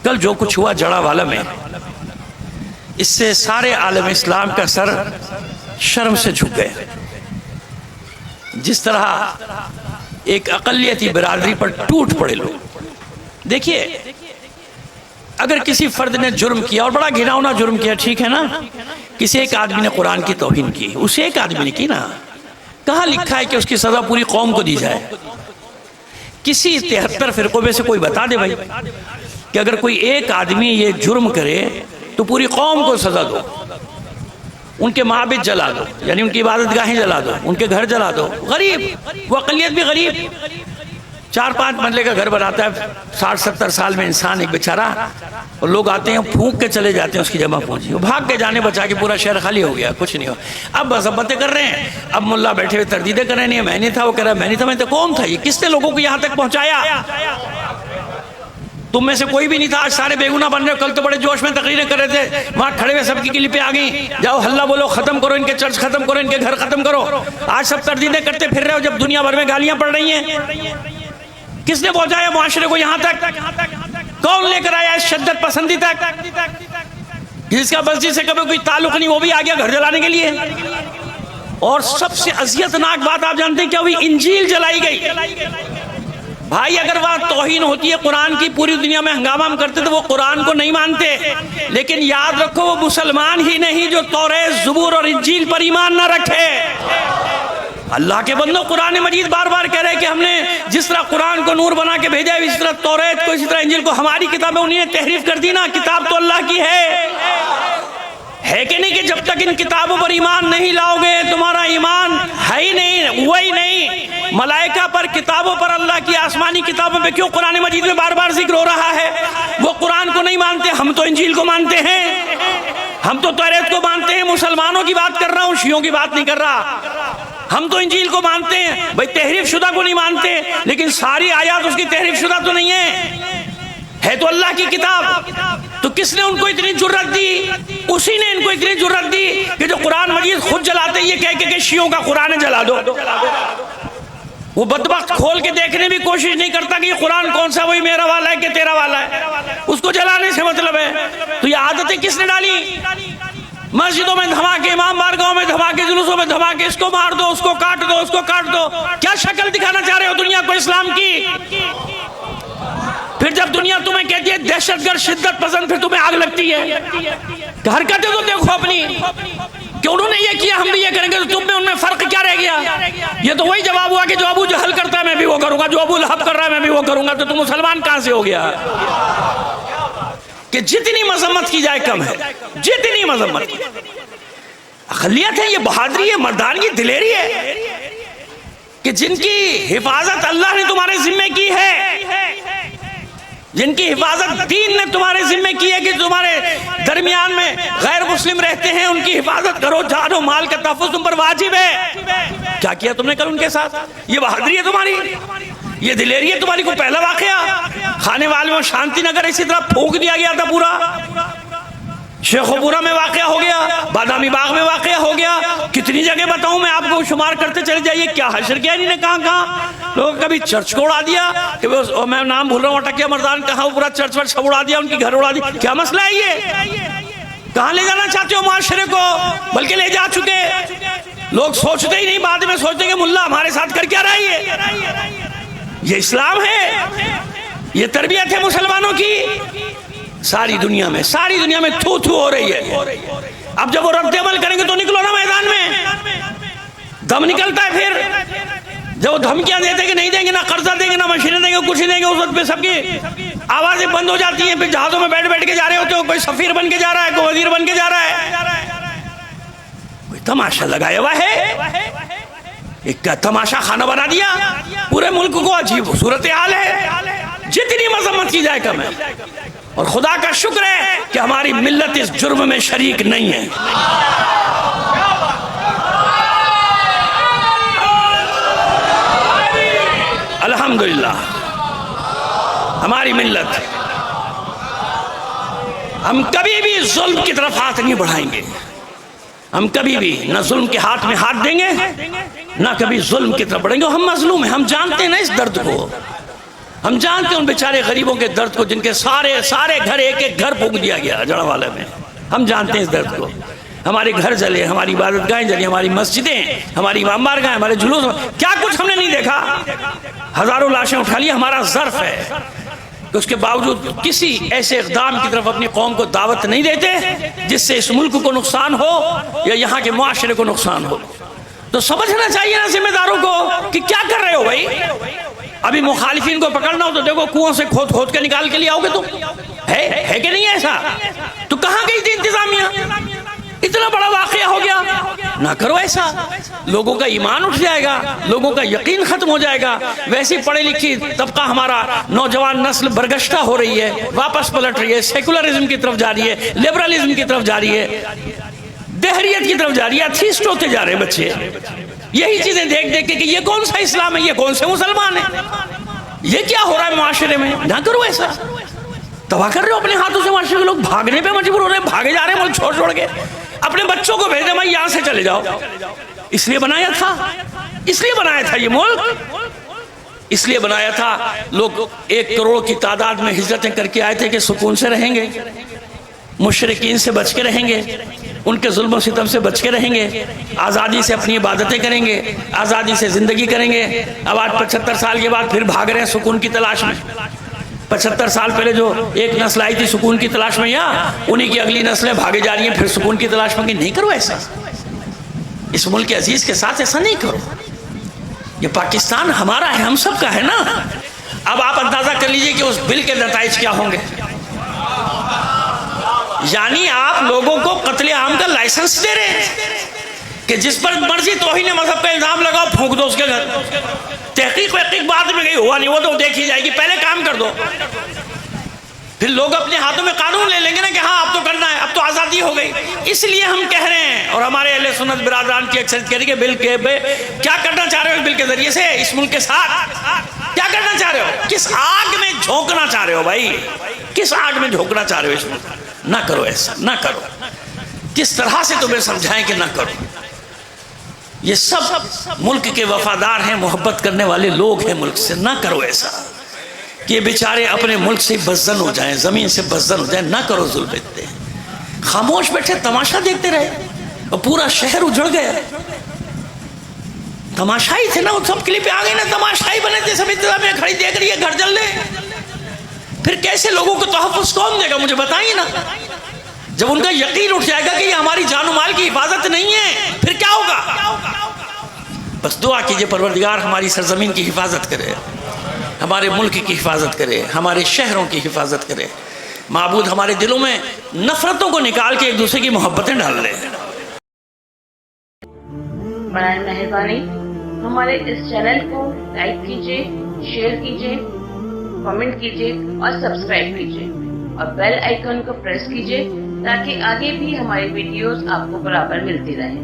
کل جو کچھ ہوا جڑا والا میں، اس سے سارے عالم اسلام کا سر شرم سے جھک گئے. جس طرح ایک اقلیتی برادری پر ٹوٹ پڑے لوگ. دیکھیے اگر کسی فرد نے جرم کیا اور بڑا گھناؤنا جرم کیا، ٹھیک ہے نا، کسی ایک آدمی نے قرآن کی توہین کی، اسے ایک آدمی نے کی نا، کہاں لکھا ہے کہ اس کی سزا پوری قوم کو دی جائے؟ کسی 73 فرقوں میں سے کوئی بتا دے بھائی کہ اگر کوئی ایک آدمی یہ جرم کرے تو پوری قوم کو سزا دو، ان کے معابد جلا دو، یعنی ان کی عبادت گاہیں جلا دو، ان کے گھر جلا دو. غریب، وہ اقلیت بھی غریب، 4-5 مرلے کا گھر بناتا ہے 60-70 سال میں انسان، ایک بیچارہ، اور لوگ آتے ہیں پھونک کے چلے جاتے ہیں اس کی جمع پہنچی، وہ بھاگ کے جانے بچا کے پورا شہر خالی ہو گیا، کچھ نہیں ہو. اب مذمتیں کر رہے ہیں، اب ملا بیٹھے ہوئے تردیدیں کر رہے ہیں، نہیں میں نہیں تھا، وہ کہہ رہا میں نہیں تھا. میں تو کون تھا؟ یہ کس نے لوگوں کو یہاں تک پہنچایا؟ تم میں سے کوئی بھی نہیں تھا. آج سارے بے گناہ بن رہے ہو. کل تو بڑے جوش میں تقریریں کر رہے تھے، وہاں کھڑے ہوئے سب کی کلپیں آ گئیں، جاؤ ہلہ بولو، ختم کرو ان کے چرچ، ختم کرو ان کے گھر، ختم کرو. آج سب تردیدیں کرتے پھر رہے ہو جب دنیا بھر میں گالیاں پڑ رہی ہیں. کس نے پہنچایا معاشرے کو یہاں تک؟ کون لے کر آیا اس شدت پسندی تک؟ جس کا مسجد سے کبھی کوئی تعلق نہیں، وہ بھی آ گیا گھر جلانے کے لیے. اور سب سے اذیتناک بات آپ جانتے ہیں کیا ہوئی؟ انجیل جلائی گئی. بھائی اگر وہاں توہین ہوتی ہے قرآن کی، پوری دنیا میں ہنگامہ ہم کرتے تو وہ قرآن کو نہیں مانتے. لیکن یاد رکھو وہ مسلمان ہی نہیں جو توریت، زبور اور انجیل پر ایمان نہ رکھے. اللہ کے بندو، قرآن مجید بار بار کہہ رہے کہ ہم نے جس طرح قرآن کو نور بنا کے بھیجا ہے، اس طرح توریت کو، اسی طرح انجیل کو. ہماری کتابیں انہیں نے تحریف کر دی نا. کتاب تو اللہ کی ہے کہ نہیں؟ کہ جب تک ان کتابوں پر ایمان نہیں لاؤ گے تمہارا ایمان ہے ہی نہیں، وہی نہیں. ملائکہ پر، کتابوں پر، اللہ کی آسمانی کتابوں پہ کیوں قرآن مجید میں بار بار ذکر ہو رہا ہے؟ وہ قرآن کو نہیں مانتے، ہم تو انجیل کو مانتے ہیں، ہم تو توریت کو مانتے ہیں. مسلمانوں کی بات کر رہا ہوں، شیعوں کی بات نہیں کر رہا. ہم تو انجیل کو مانتے ہیں بھائی، تحریف شدہ کو نہیں مانتے، لیکن ساری آیات اس کی تحریف شدہ تو نہیں ہے تو اللہ کی کتاب. تو کس نے ان کو اتنی جرت دی؟ اسی نے ان کو اتنی جرت دی کہ جو قرآن مجید خود جلاتے یہ کہہ کے کہ شیعوں کا قرآن جلا دو. وہ بدبخت کھول کے دیکھنے بھی کوشش نہیں کرتا کہ یہ قرآن کون سا، وہی میرا والا ہے کہ تیرا والا ہے. اس کو جلانے سے مطلب ہے. تو یہ عادتیں کس نے ڈالی؟ مسجدوں میں دھماکے، امام بارگاہوں میں دھماکے، جلوسوں میں دھماکے، اس کو مار دو، اس کو کاٹ دو، اس کو کاٹ دو. کیا شکل دکھانا چاہ رہے ہو دنیا کو اسلام کی؟ پھر جب دنیا تمہیں کہتی ہے دہشت گرد، شدت پسند، پھر تمہیں آگ لگتی ہے. حرکتیں تو دیکھو اپنی کہ انہوں نے یہ کیا ہم بھی یہ کریں گے، تو تم میں ان میں فرق کیا رہ گیا؟ یہ تو وہی جواب ہوا کہ جو ابو جہل کرتا ہے میں بھی وہ کروں گا، جو ابو لہب کر رہا ہے میں بھی وہ کروں گا. تو تم مسلمان کہاں سے ہو گیا؟ کہ جتنی مذمت کی جائے کم ہے، جتنی مذمت کی. اقلیت ہے، یہ بہادری ہے، مردانگی، دلیری ہے کہ جن کی حفاظت اللہ نے تمہارے ذمہ کی ہے، جن کی حفاظت دین نے تمہارے ذمہ کی ہے، کہ تمہارے درمیان میں غیر مسلم رہتے ہیں ان کی حفاظت کرو. جان و مال کا تحفظ تم پر واجب ہے. کیا کیا تم نے کل ان کے ساتھ؟ یہ بہادری ہے تمہاری، یہ دلیری ہے تمہاری. کو پہلا واقعہ خانے والے میں شانتی نگر اسی طرح پھونک دیا گیا تھا پورا. شیخوپورہ میں واقعہ ہو گیا، بادامی باغ میں واقعہ ہو گیا. کتنی جگہ بتاؤں میں آپ کو، شمار کرتے چلے جائیے. کیا حشر کیا انہوں نے کہاں لوگ کبھی چرچ کو اڑا دیا کہ میں نام بھول رہا ہوں، اٹکیا مردان کہاں، پورا چرچ پر سب اڑا دیا، ان کی گھر اڑا دیا. کیا مسئلہ ہے یہ؟ کہاں لے جانا چاہتے ہو معاشرے کو؟ بلکہ لے جا چکے. لوگ سوچتے ہی نہیں، بعد میں سوچتے کہ ملا ہمارے ساتھ کر کیا رہا ہے. یہ اسلام ہے، یہ تربیت ہے مسلمانوں کی. ساری دنیا میں تھو تھو ہو رہی ہے. اب جب وہ رد عمل کریں گے تو نکلو نا میدان میں. دم نکلتا ہے پھر جب وہ دھمکیاں دیتے ہیں کہ نہیں دیں گے، نہ قرضہ دیں گے، نہ مشینیں دیں گے، کچھ نہیں دیں گے. اس وقت پہ سب کی آوازیں بند ہو جاتی ہیں. پھر جہازوں میں بیٹھ کے جا رہے ہوتے ہو، کوئی سفیر بن کے جا رہا ہے، کوئی وزیر بن کے جا رہا ہے. کوئی تماشا لگایا ہوا ہے، ایک تماشا خانہ بنا دیا پورے ملک کو. عجیب صورتحال ہے. جتنی مذمت کی جائے کم ہے. اور خدا کا شکر ہے کہ ہماری ملت اس جرم میں شریک نہیں ہے. الحمدللہ ہماری ملت، ہم کبھی بھی ظلم کی طرف ہاتھ نہیں بڑھائیں گے. ہم کبھی بھی نہ ظلم کے ہاتھ میں ہاتھ دیں گے، نہ کبھی ظلم کی طرف بڑھیں گے. ہم مظلوم ہیں، ہم جانتے ہیں نا اس درد کو. ہم جانتے ہیں ان بیچارے غریبوں کے درد کو، جن کے سارے سارے گھر ایک ایک گھر پھونک دیا گیا جڑا والے میں. ہم جانتے ہیں اس درد کو. ہمارے گھر جلے، ہماری عبادت گاہیں جلی، ہماری مسجدیں، ہماری امام بارگاہیں، ہمارے جلوس، کیا کچھ ہم نے نہیں دیکھا. ہزاروں لاشیں اٹھا لی. ہمارا ظرف ہے کہ اس کے باوجود کسی ایسے اقدام کی طرف اپنی قوم کو دعوت نہیں دیتے جس سے اس ملک کو نقصان ہو یا یہاں کے معاشرے کو نقصان ہو. تو سمجھنا چاہیے نا ذمہ داروں کو کہ کیا کر رہے ہو بھائی. ابھی مخالفین کو پکڑنا ہو تو دیکھو کنویں سے کھود کھود کے نکال کے لے آؤ گے. تم ہے کہ نہیں ایسا؟ تو کہاں گئی تھی انتظامیہ؟ اتنا بڑا واقعہ ہو گیا. نہ کرو ایسا. لوگوں کا ایمان اٹھ جائے گا، لوگوں کا یقین ختم ہو جائے گا. ویسی پڑھی لکھی طبقہ ہمارا نوجوان نسل برگشتہ ہو رہی ہے، واپس پلٹ رہی ہے، سیکولرزم کی طرف جا رہی ہے، لبرلزم کی طرف جا رہی ہے، دہریت کی طرف جا رہی ہے، ایتھیسٹ ہوتے جا رہے ہیں بچے. یہی چیزیں دیکھ دیکھ کے کہ یہ کون سا اسلام ہے، یہ کون سے مسلمان ہیں، یہ کیا ہو رہا ہے معاشرے میں. نہ کرو ایسا. تباہ کر رہے ہو اپنے ہاتھوں سے معاشرے کے لوگ. بھاگنے پہ مجبور ہو رہے ہیں، بھاگے جا رہے ہیں ملک چھوڑ چھوڑ کے. اپنے بچوں کو بھیج دیں بھائی یہاں سے چلے جاؤ. اس لیے بنایا تھا، اس لیے بنایا تھا یہ ملک، اس لیے بنایا تھا. لوگ 1 کروڑ کی تعداد میں ہجرتیں کر کے آئے تھے کہ سکون سے رہیں گے، مشرکین سے بچ کے رہیں گے، ان کے ظلم و ستم سے بچ کے رہیں گے، آزادی سے اپنی عبادتیں کریں گے، آزادی سے زندگی کریں گے. اب آج 75 سال کے بعد پھر بھاگ رہے ہیں سکون کی تلاش میں. 75 سال پہلے جو ایک نسل آئی تھی سکون کی تلاش میں، یا انہی کی اگلی نسلیں بھاگے جا رہی ہیں پھر سکون کی تلاش میں. نہیں کرو ایسا. اس ملک کے عزیز کے ساتھ ایسا نہیں کرو. یہ پاکستان ہمارا ہے، ہم سب کا ہے نا. اب آپ اندازہ کر لیجئے کہ اس بل کے نتائج کیا ہوں گے. یعنی آپ لوگوں کو قتل عام کا لائسنس دے رہے ہیں کہ جس پر مرضی توہین مذہب کا الزام لگاؤ، پھونک دو اس کے گھر. تحقیق بعد میں گئی ہوا نہیں، وہ تو دیکھی جائے گی. پہلے کام کر دو، پھر لوگ اپنے ہاتھوں میں قانون لے لیں گے نا کہ ہاں اب تو کرنا ہے، اب تو آزادی ہو گئی. اس لیے ہم کہہ رہے ہیں، اور ہمارے اہل سنت برادران کی اکثریت کہہ رہی ہے کہ بل کے کیا کرنا چاہ رہے ہو. اس بل کے ذریعے سے اس ملک کے ساتھ کیا کرنا چاہ رہے ہو؟ کس آگ میں جھونکنا چاہ رہے ہو بھائی؟ کس آگ میں جھونکنا چاہ رہے ہو اس ملک؟ نہ کرو ایسا، نہ کرو. کس طرح سے تمہیں سمجھائیں کہ نہ کرو. یہ سب ملک کے وفادار ہیں، محبت کرنے والے لوگ ہیں ملک سے. نہ کرو ایسا کہ یہ بیچارے اپنے ملک سے بزدل ہو جائیں، زمین سے بزدل ہو جائیں. نہ کرو ظلم اتنے. خاموش بیٹھے تماشا دیکھتے رہے اور پورا شہر اجڑ گیا. تماشائی تھے نا، وہ سب کلپ پہ آ گئی نا، تماشائی بنے تھے. سب انتظامیہ کھڑی دیکھ رہی ہے، گھر جل رہے. پھر کیسے لوگوں کو تحفظ کون دے گا؟ مجھے بتائیے نا. جب ان کا یقین اٹھ جائے گا کہ یہ ہماری جان و مال کی حفاظت نہیں ہے، پھر کیا ہوگا؟ بس دعا کیجئے پروردگار ہماری سرزمین کی حفاظت کرے، ہمارے ملک کی حفاظت کرے، ہمارے شہروں کی حفاظت کرے. معبود ہمارے دلوں میں نفرتوں کو نکال کے ایک دوسرے کی محبتیں ڈال لے. برائے مہربانی ہمارے اس چینل کو لائک کیجئے، شیئر کیجئے، کمنٹ کیجئے اور سبسکرائب کیجئے اور بیل آئیکن کو پریس کیجئے تاکہ آگے بھی ہماری ویڈیوز آپ کو برابر ملتی رہیں.